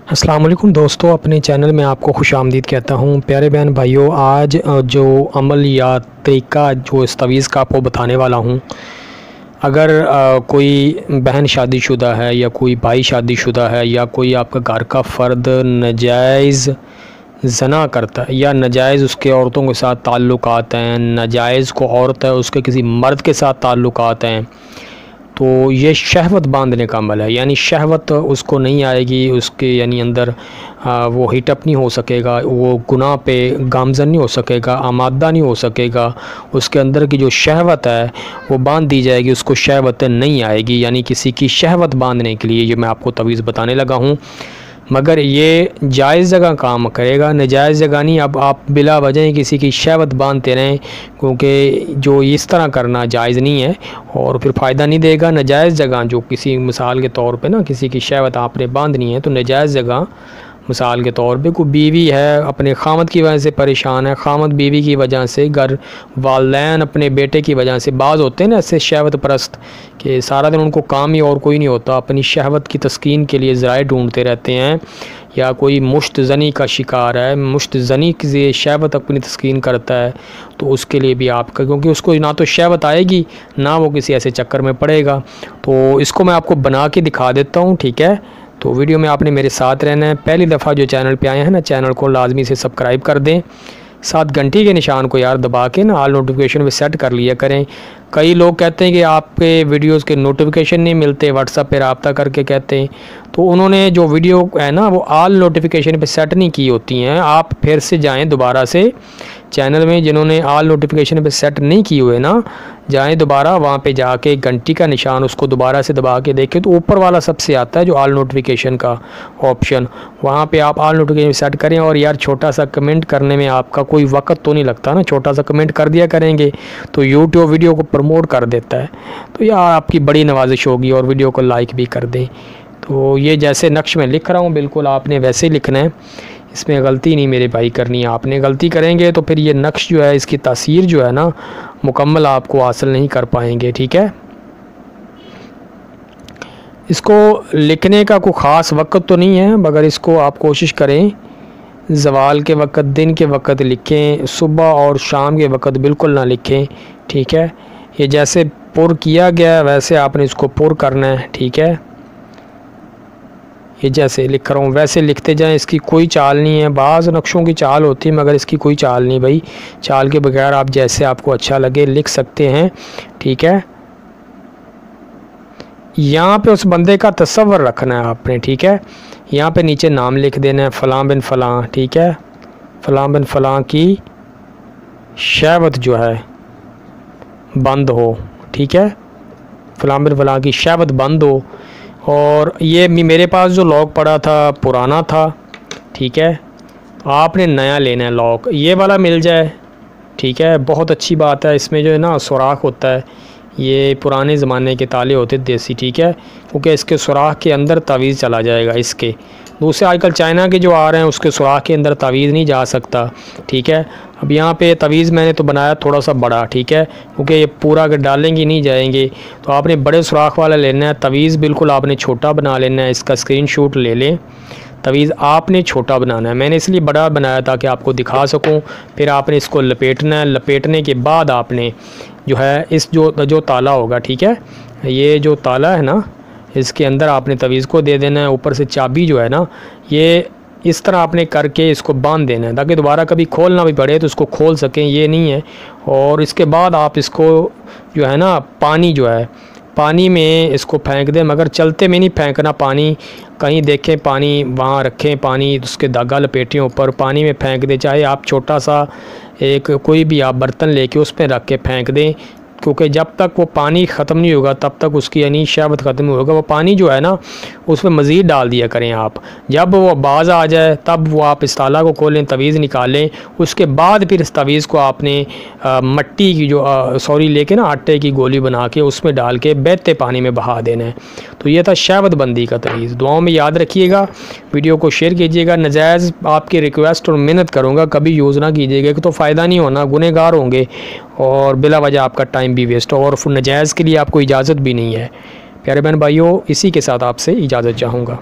अस्सलाम वालेकुम दोस्तों, अपने चैनल में आपको खुशामदीद कहता हूँ। प्यारे बहन भाइयों, आज जो अमल या तरीका जो इस तवीज़ का आपको बताने वाला हूँ, अगर कोई बहन शादीशुदा है या कोई भाई शादीशुदा है या कोई आपका घर का फ़र्द नाजायज़ ज़ना करता है या नाजायज़ उसके औरतों के साथ ताल्लुकात हैं, नाजायज़ को औरत है उसके किसी मर्द के साथ ताल्लुकात हैं, तो ये शहवत बांधने का अमल है। यानी शहवत उसको नहीं आएगी, उसके यानी अंदर वो हीटअप नहीं हो सकेगा, वो गुनाह पे गामज़न नहीं हो सकेगा, आमादा नहीं हो सकेगा। उसके अंदर की जो शहवत है वो बांध दी जाएगी, उसको शहवत नहीं आएगी। यानी किसी की शहवत बांधने के लिए ये मैं आपको तवीज़ बताने लगा हूँ, मगर ये जायज़ जगह काम करेगा, नाजायज़ जगह नहीं। अब आप बिला वजह किसी की शहवत बांधते रहें, क्योंकि जो इस तरह करना जायज़ नहीं है और फिर फ़ायदा नहीं देगा। नाजायज़ जगह जो किसी मिसाल के तौर पे ना किसी की शहवत आपने बांधनी है, तो नाजायज़ जगह मिसाल के तौर पे कोई बीवी है अपने खामद की वजह से परेशान है, खामद बीवी की वजह से, घर वालदैन अपने बेटे की वजह से, बाज़ होते हैं ना ऐसे शहवत परस्त कि सारा दिन उनको काम ही और कोई नहीं होता, अपनी शहवत की तस्कीन के लिए ज़राए ढूंढते रहते हैं। या कोई मुश्त ज़नी का शिकार है, मुश्त ज़नी की शहवत अपनी तस्कीन करता है, तो उसके लिए भी आपका, क्योंकि उसको ना तो शहवत आएगी ना वो किसी ऐसे चक्कर में पड़ेगा। तो इसको मैं आपको बना के दिखा देता हूँ, ठीक है। तो वीडियो में आपने मेरे साथ रहना है। पहली दफ़ा जो चैनल पे आए हैं ना, चैनल को लाजमी से सब्सक्राइब कर दें, साथ घंटी के निशान को यार दबा के ना ऑल नोटिफिकेशन पे सेट कर लिया करें। कई लोग कहते हैं कि आपके वीडियोस के नोटिफिकेशन नहीं मिलते, व्हाट्सएप पे रब्ता करके कहते हैं, तो उन्होंने जो वीडियो है ना वो ऑल नोटिफिकेशन पे सेट नहीं की होती हैं। आप फिर से जाएं दोबारा से चैनल में, जिन्होंने ऑल नोटिफिकेशन पे सेट नहीं किए हुए ना, जाएं दोबारा वहाँ पे जाके घंटी का निशान उसको दोबारा से दबा के देखें, तो ऊपर वाला सबसे आता है जो ऑल नोटिफिकेशन का ऑप्शन, वहाँ पे आप ऑल नोटिफिकेशन सेट करें। और यार छोटा सा कमेंट करने में आपका कोई वक्त तो नहीं लगता ना, छोटा सा कमेंट कर दिया करेंगे तो यूट्यूब वीडियो को प्रमोट कर देता है। तो यार आपकी बड़ी नवाजिश होगी और वीडियो को लाइक भी कर दें। तो ये जैसे नक्श में लिख रहा हूँ बिल्कुल आपने वैसे लिखना है, इसमें गलती नहीं मेरे भाई करनी है। आपने गलती करेंगे तो फिर ये नक्श जो है इसकी तासीर जो है ना मुकम्मल आपको हासिल नहीं कर पाएंगे, ठीक है। इसको लिखने का कोई ख़ास वक्त तो नहीं है, मगर इसको आप कोशिश करें ज़वाल के वक़्त, दिन के वक़्त लिखें, सुबह और शाम के वक़्त बिल्कुल ना लिखें, ठीक है। ये जैसे पुर किया गया वैसे आपने इसको पुर करना है, ठीक है। ये जैसे लिख रहा हूँ वैसे लिखते जाएं, इसकी कोई चाल नहीं है। बाज़ नक्शों की चाल होती है मगर इसकी कोई चाल नहीं भाई, चाल के बगैर आप जैसे आपको अच्छा लगे लिख सकते हैं, ठीक है। यहाँ पे उस बंदे का तस्वर रखना है आपने, ठीक है। यहाँ पे नीचे नाम लिख देना है, फ़लाँ बिन फ़लाँ, ठीक है। फ़लाँ बिन फ़लाँ की शहवत जो है बंद हो, ठीक है। फ़लाँ बिन फ़लाँ की शहवत बंद हो। और ये मेरे पास जो लॉक पड़ा था पुराना था, ठीक है। आपने नया लेना है लॉक, ये वाला मिल जाए, ठीक है, बहुत अच्छी बात है। इसमें जो है ना सुराख होता है, ये पुराने ज़माने के ताले होते देसी, ठीक है, क्योंकि इसके सुराख के अंदर तावीज़ चला जाएगा। इसके दूसरे आजकल चाइना के जो आ रहे हैं उसके सुराख के अंदर तावीज़ नहीं जा सकता, ठीक है। अब यहाँ पे तवीज़ मैंने तो बनाया थोड़ा सा बड़ा, ठीक है, क्योंकि ये पूरा अगर डालेंगे नहीं जाएंगे, तो आपने बड़े सुराख वाला लेना है। तवीज़ बिल्कुल आपने छोटा बना लेना है, इसका स्क्रीनशॉट ले लें। तवीज़ आपने छोटा बनाना है, मैंने इसलिए बड़ा बनाया ताकि आपको दिखा सकूं। फिर आपने इसको लपेटना है, लपेटने के बाद आपने जो है इस जो ताला होगा, ठीक है, ये जो ताला है ना इसके अंदर आपने तवीज़ को दे देना है। ऊपर से चाबी जो है ना ये इस तरह आपने करके इसको बांध देना है ताकि दोबारा कभी खोलना भी पड़े तो इसको खोल सकें, ये नहीं है। और इसके बाद आप इसको जो है ना पानी जो है पानी में इसको फेंक दें, मगर चलते में नहीं फेंकना पानी, कहीं देखें पानी वहाँ रखें, पानी उसके धागा लपेटें ऊपर, पानी में फेंक दें। चाहे आप छोटा सा एक कोई भी आप बर्तन लेके उस पर रख के फेंक दें, क्योंकि जब तक वो पानी ख़त्म नहीं होगा तब तक उसकी यानी शहवत ख़त्म नहीं होगा। वो पानी जो है ना उसमें मज़ीद डाल दिया करें आप, जब वो बाज़ आ जाए तब वो आप इस ताला को खोलें, तवीज़ निकालें। उसके बाद फिर इस तवीज़ को आपने मट्टी की जो लेके ना आटे की गोली बना के उसमें डाल के बहते पानी में बहा देना है। तो ये था शहवत बंदी का तवीज़। दुआओं में याद रखिएगा, वीडियो को शेयर कीजिएगा। नाजायज़ आपकी रिक्वेस्ट और मिन्नत करूँगा कभी यूज़ ना कीजिएगा, कि तो फ़ायदा नहीं होना, गुनहगार होंगे और बिला वजह आपका टाइम भी वेस्ट हो, और नाजायज़ के लिए आपको इजाज़त भी नहीं है। प्यारे बहन भाइयों, इसी के साथ आपसे इजाज़त चाहूँगा।